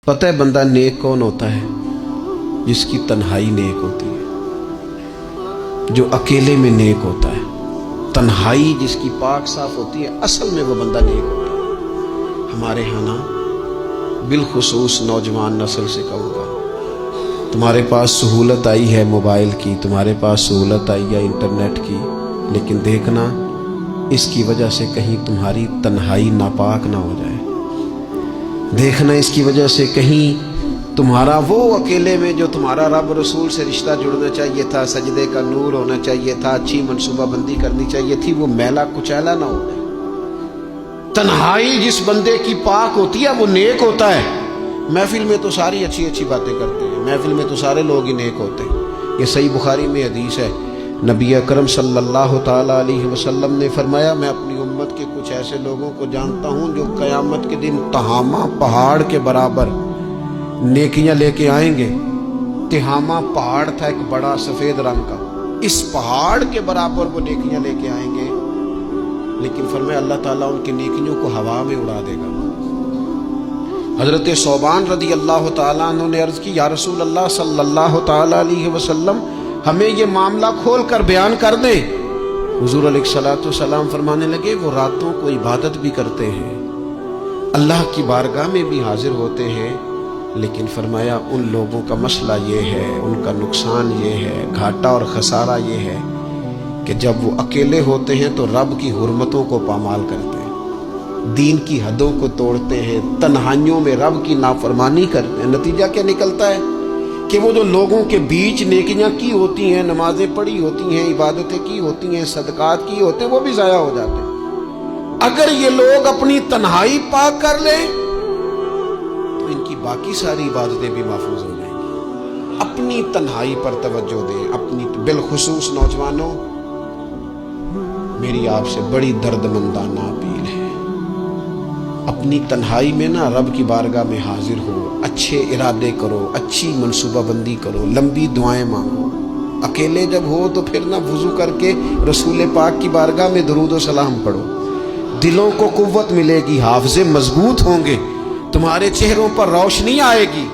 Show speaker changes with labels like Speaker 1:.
Speaker 1: پتہ ہے بندہ نیک کون ہوتا ہے؟ جس کی تنہائی نیک ہوتی ہے، جو اکیلے میں نیک ہوتا ہے۔ تنہائی جس کی پاک صاف ہوتی ہے، اصل میں وہ بندہ نیک ہوتا ہے۔ ہمارے ہاں نا بالخصوص نوجوان نسل سے کہوں گا، تمہارے پاس سہولت آئی ہے موبائل کی، تمہارے پاس سہولت آئی ہے انٹرنیٹ کی، لیکن دیکھنا اس کی وجہ سے کہیں تمہاری تنہائی ناپاک نہ ہو جائے۔ دیکھنا اس کی وجہ سے کہیں تمہارا وہ اکیلے میں جو تمہارا رب رسول سے رشتہ جڑنا چاہیے تھا، سجدے کا نور ہونا چاہیے تھا، اچھی منصوبہ بندی کرنی چاہیے تھی، وہ میلا کچیلا نہ ہو جائے۔ تنہائی جس بندے کی پاک ہوتی ہے وہ نیک ہوتا ہے۔ محفل میں تو ساری اچھی اچھی باتیں کرتے ہیں، محفل میں تو سارے لوگ ہی نیک ہوتے ہیں۔ یہ صحیح بخاری میں حدیث ہے، نبی اکرم صلی اللہ تعالی علیہ وسلم نے فرمایا، میں اپنی امت کے کچھ ایسے لوگوں کو جانتا ہوں جو قیامت کے دن تہامہ پہاڑ کے برابر نیکیاں لے کے آئیں گے۔ تہامہ پہاڑ تھا ایک بڑا سفید رنگ کا، اس پہاڑ کے برابر وہ نیکیاں لے کے آئیں گے، لیکن فرمایا اللہ تعالیٰ ان کی نیکیوں کو ہوا میں اڑا دے گا۔ حضرت ثوبان رضی اللہ تعالیٰ عنہ نے عرض کی، یا رسول اللہ صلی اللہ تعالیٰ علیہ وسلم ہمیں یہ معاملہ کھول کر بیان کر دیں۔ حضور علیہ الصلوۃ والسلام فرمانے لگے، وہ راتوں کو عبادت بھی کرتے ہیں، اللہ کی بارگاہ میں بھی حاضر ہوتے ہیں، لیکن فرمایا ان لوگوں کا مسئلہ یہ ہے، ان کا نقصان یہ ہے، گھاٹا اور خسارہ یہ ہے کہ جب وہ اکیلے ہوتے ہیں تو رب کی حرمتوں کو پامال کرتے ہیں، دین کی حدوں کو توڑتے ہیں، تنہائیوں میں رب کی نافرمانی کرتے ہیں۔ نتیجہ کیا نکلتا ہے کہ وہ جو لوگوں کے بیچ نیکیاں کی ہوتی ہیں، نمازیں پڑھی ہوتی ہیں، عبادتیں کی ہوتی ہیں، صدقات کی ہوتے ہیں، وہ بھی ضائع ہو جاتے ہیں۔ اگر یہ لوگ اپنی تنہائی پاک کر لیں تو ان کی باقی ساری عبادتیں بھی محفوظ ہو جائیں گی۔ اپنی تنہائی پر توجہ دیں، اپنی بالخصوص نوجوانوں، میری آپ سے بڑی درد مندانہ اپیل ہے، اپنی تنہائی میں نا رب کی بارگاہ میں حاضر ہو، اچھے ارادے کرو، اچھی منصوبہ بندی کرو، لمبی دعائیں مانگو۔ اکیلے جب ہو تو پھر نہ وضو کر کے رسول پاک کی بارگاہ میں درود و سلام پڑھو، دلوں کو قوت ملے گی، حافظے مضبوط ہوں گے، تمہارے چہروں پر روشنی آئے گی۔